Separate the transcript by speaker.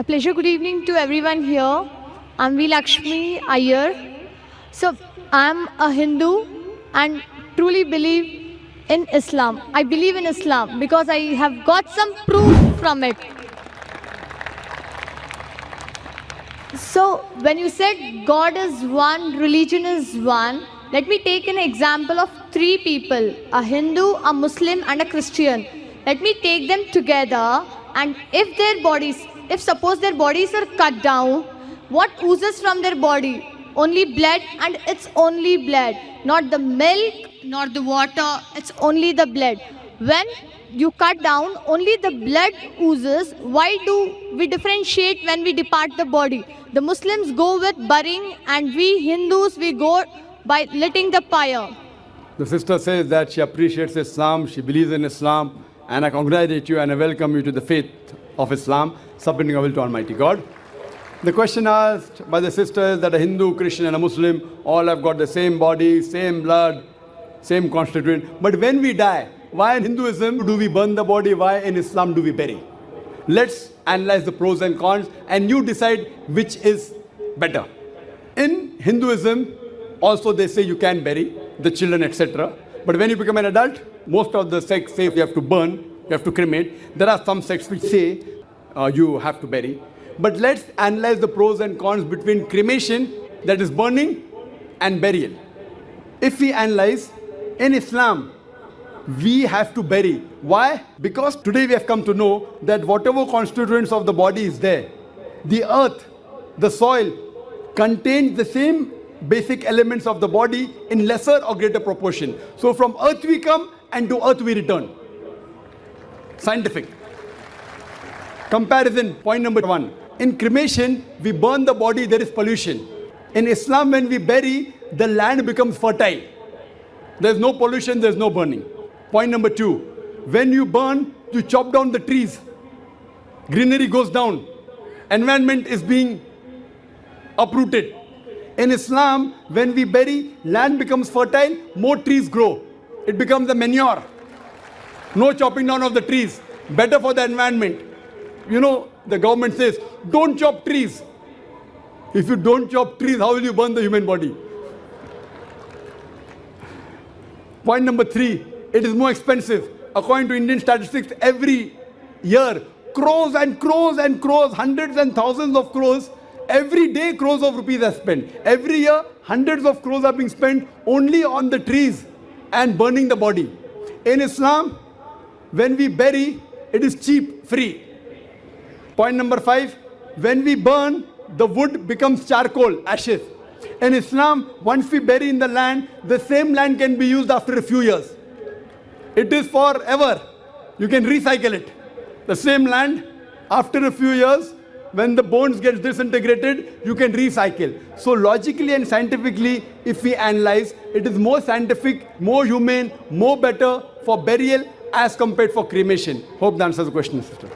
Speaker 1: A pleasure. Good evening to everyone here. I'm V. Lakshmi Iyer. So, I'm a Hindu and truly believe in Islam. I believe in Islam because I have got some proof from it. So, when you said God is one, religion is one, let me take an example of three people, a Hindu, a Muslim and a Christian. Let me take them together, and if suppose their bodies are cut down, what oozes from their body? Only blood, and it's only blood. Not the milk, not the water, it's only the blood. When you cut down, only the blood oozes. Why do we differentiate when we depart the body? The Muslims go with burying, and we Hindus, we go by lighting the fire.
Speaker 2: The sister says that she appreciates Islam, she believes in Islam, and I congratulate you and I welcome you to the faith of Islam, submitting our will to Almighty God. The question asked by the sister is that a Hindu, Christian and a Muslim all have got the same body, same blood, same constituent. But when we die, why in Hinduism do we burn the body? Why in Islam do we bury? Let's analyze the pros and cons and you decide which is better. In Hinduism, also they say you can bury the children, etc. But when you become an adult, most of the sects say you have to burn, you have to cremate. There are some sects which say you have to bury. But let's analyze the pros and cons between cremation, that is burning, and burial. If we analyze, in Islam, we have to bury. Why? Because today we have come to know that whatever constituents of the body is there, the earth, the soil, contains the same basic elements of the body in lesser or greater proportion. So from earth we come and to earth we return. Scientific. Comparison, point number one. In cremation, we burn the body, there is pollution. In Islam, when we bury, the land becomes fertile. There's no pollution, there's no burning. Point number two, when you burn, you chop down the trees. Greenery goes down. Environment is being uprooted. In Islam, when we bury, land becomes fertile, more trees grow. It becomes a manure. No chopping down of the trees. Better for the environment. You know, the government says, don't chop trees. If you don't chop trees, how will you burn the human body? Point number three, it is more expensive. According to Indian statistics, every year, crores and crores and crores, hundreds and thousands of crores, every day crores of rupees are spent. Every year, hundreds of crores are being spent only on the trees and burning the body. In Islam, when we bury, it is cheap, free. Point number five, when we burn, the wood becomes charcoal, ashes. In Islam, once we bury in the land, the same land can be used after a few years. It is forever. You can recycle it. The same land, after a few years, when the bones get disintegrated, you can recycle. So logically and scientifically, if we analyze, it is more scientific, more humane, more better for burial as compared for cremation. Hope that answers the question, sister.